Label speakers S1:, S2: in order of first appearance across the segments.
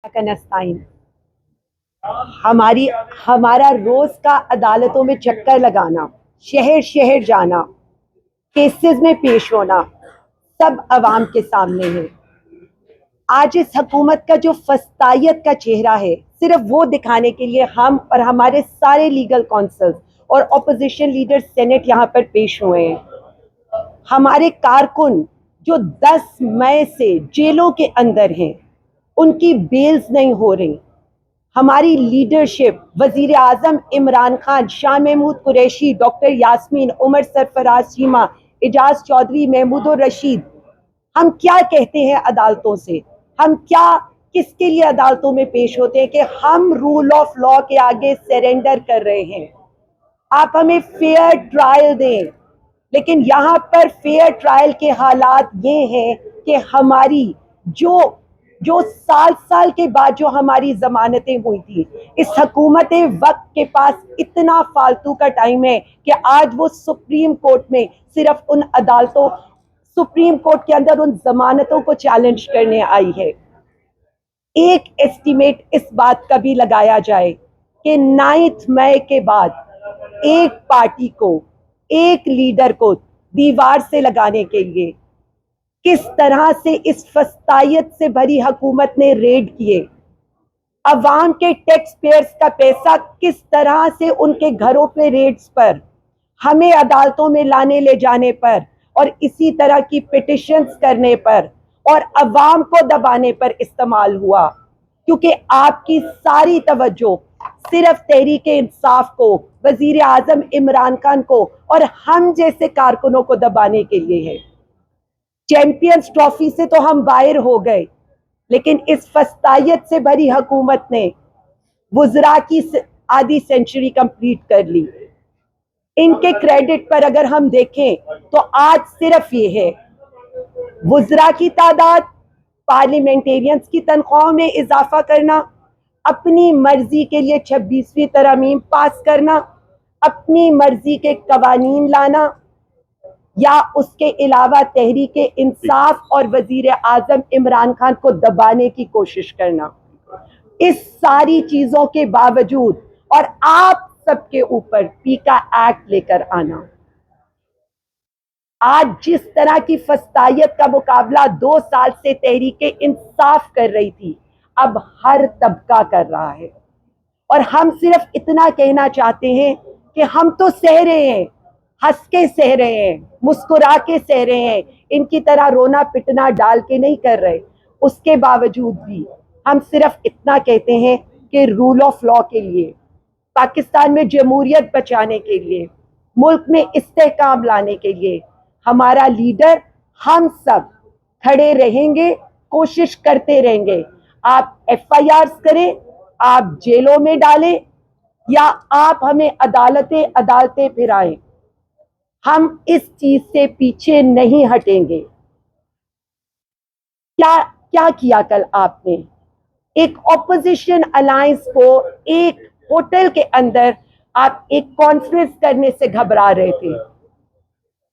S1: कनस्ताइन हमारी हमारा रोज का अदालतों में चक्कर लगाना, शहर शहर जाना, केसेस में पेश होना, सब अवाम के सामने है। आज इस हुकूमत का जो फस्तायत का चेहरा है, सिर्फ वो दिखाने के लिए हम और हमारे सारे लीगल काउंसिल्स और ऑपोजिशन लीडर सेनेट यहाँ पर पेश हुए हैं। हमारे कारकुन जो 10 मई से जेलों के अंदर हैं, उनकी बेल्स नहीं हो रही। हमारी लीडरशिप, वजीर आजम इमरान खान, शाह महमूद कुरैशी, डॉक्टर यास्मीन, उमर सरफराज चीमा, एजाज चौधरी, महमूद रशीद, हम क्या कहते हैं अदालतों से? हम क्या किसके लिए अदालतों में पेश होते हैं कि हम रूल ऑफ लॉ के आगे सरेंडर कर रहे हैं। आप हमें फेयर ट्रायल दें, लेकिन यहाँ पर फेयर ट्रायल के हालात ये हैं कि हमारी जो जो साल साल के बाद जो हमारी जमानतें हुई थी, इस हुकूमत वक्त के पास इतना फालतू का टाइम है कि आज वो सुप्रीम कोर्ट में सिर्फ उन अदालतों, सुप्रीम कोर्ट के अंदर उन जमानतों को चैलेंज करने आई है। एक एस्टीमेट इस बात का भी लगाया जाए कि 9 मई के बाद एक पार्टी को, एक लीडर को दीवार से लगाने के लिए किस तरह से इस फस्तायत से भरी हुकूमत ने रेड किए, अवाम के टैक्स पेयर्स का पैसा किस तरह से उनके घरों पे रेड्स पर, हमें अदालतों में लाने ले जाने पर और इसी तरह की पिटिशंस करने पर और अवाम को दबाने पर इस्तेमाल हुआ, क्योंकि आपकी सारी तवज्जो सिर्फ तहरीक इंसाफ को, वजीर आजम इमरान खान को और हम जैसे कारकुनों को दबाने के लिए है। चैंपियंस ट्रॉफी से तो हम बाहर हो गए, लेकिन इस फस्तायत से भरी हुकूमत ने वुज़रा की आधी सेंचुरी कंप्लीट कर ली। इनके क्रेडिट पर अगर हम देखें तो आज सिर्फ ये है, वुज़रा की तादाद, पार्लियामेंटेरियंस की तनख्वाहों में इजाफा करना, अपनी मर्जी के लिए 26वीं तरमीम पास करना, अपनी मर्जी के कवानीन लाना, या उसके अलावा तहरीक इंसाफ और वजीर आजम इमरान खान को दबाने की कोशिश करना। इस सारी चीजों के बावजूद और आप सबके ऊपर पीका एक्ट लेकर आना, आज जिस तरह की फस्तायत का मुकाबला 2 साल से तहरीक इंसाफ कर रही थी, अब हर तबका कर रहा है। और हम सिर्फ इतना कहना चाहते हैं कि हम तो सह रहे हैं, हंस के सह रहे हैं, मुस्कुरा के सह रहे हैं, इनकी तरह रोना पिटना डाल के नहीं कर रहे। उसके बावजूद भी हम सिर्फ इतना कहते हैं कि रूल ऑफ लॉ के लिए, पाकिस्तान में जमहूरियत बचाने के लिए, मुल्क में इस्तेहकाम लाने के लिए हमारा लीडर, हम सब खड़े रहेंगे, कोशिश करते रहेंगे। आप FIRs करें, आप जेलों में डालें, या आप हमें अदालतें अदालतें फिराएं, हम इस चीज से पीछे नहीं हटेंगे। क्या क्या किया कल आपने? एक ऑपोजिशन अलायंस को एक होटल के अंदर आप एक कॉन्फ्रेंस करने से घबरा रहे थे।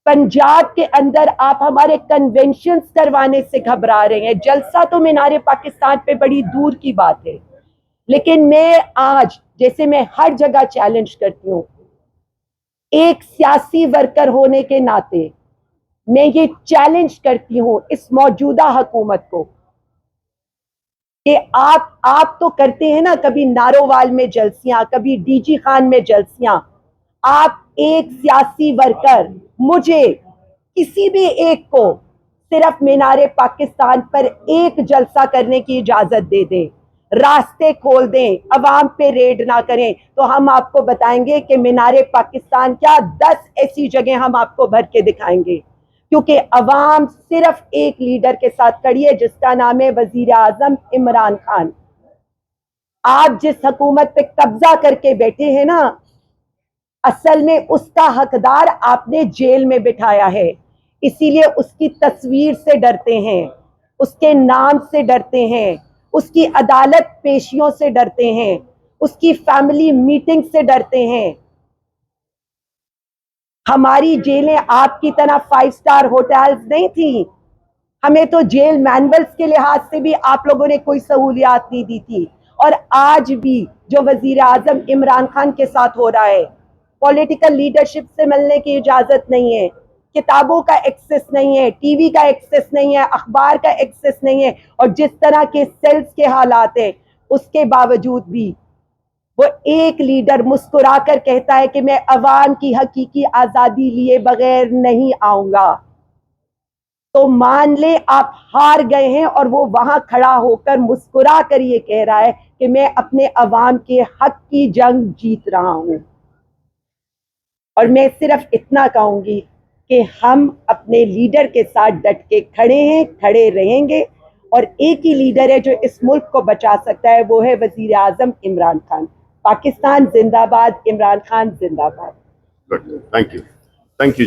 S1: पंजाब के अंदर आप हमारे कन्वेंशन करवाने से घबरा रहे हैं। जलसा तो मीनारे पाकिस्तान पे बड़ी दूर की बात है, लेकिन मैं आज, जैसे मैं हर जगह चैलेंज करती हूँ, एक सियासी वर्कर होने के नाते मैं ये चैलेंज करती हूँ इस मौजूदा हुकूमत को कि आप तो करते हैं ना, कभी नारोवाल में जलसियां, कभी DG खान में जलसियां। आप एक सियासी वर्कर, मुझे किसी भी एक को सिर्फ मीनारे पाकिस्तान पर एक जलसा करने की इजाजत दे दें, रास्ते खोल दें, अवाम पे रेड ना करें, तो हम आपको बताएंगे कि मीनारे पाकिस्तान क्या 10 ऐसी जगह हम आपको भर के दिखाएंगे, क्योंकि अवाम सिर्फ एक लीडर के साथ खड़ी है, जिसका नाम है वजीर आजम इमरान खान। आप जिस हुकूमत पे कब्जा करके बैठे हैं ना, असल में उसका हकदार आपने जेल में बिठाया है, इसीलिए उसकी तस्वीर से डरते हैं, उसके नाम से डरते हैं, उसकी अदालत पेशियों से डरते हैं, उसकी फैमिली मीटिंग से डरते हैं। हमारी जेलें आपकी तरह 5 स्टार होटल्स नहीं थी, हमें तो जेल मैनुअल्स के लिहाज से भी आप लोगों ने कोई सहूलियात नहीं दी थी। और आज भी जो वजीर आजम इमरान खान के साथ हो रहा है, पॉलिटिकल लीडरशिप से मिलने की इजाजत नहीं है, किताबों का एक्सेस नहीं है, टीवी का एक्सेस नहीं है, अखबार का एक्सेस नहीं है, और जिस तरह के सेल्स के हालात हैं उसके बावजूद भी वो एक लीडर मुस्कुराकर कहता है कि मैं अवाम की हकीकी आजादी लिए बगैर नहीं आऊंगा। तो मान ले आप हार गए हैं और वो वहां खड़ा होकर मुस्कुरा कर ये कह रहा है कि मैं अपने अवाम के हक की जंग जीत रहा हूं। और मैं सिर्फ इतना कहूंगी कि हम अपने लीडर के साथ डट के खड़े हैं, खड़े रहेंगे, और एक ही लीडर है जो इस मुल्क को बचा सकता है, वो है वजीर आजम इमरान खान। पाकिस्तान जिंदाबाद, इमरान खान जिंदाबाद।
S2: Good, thank you ji.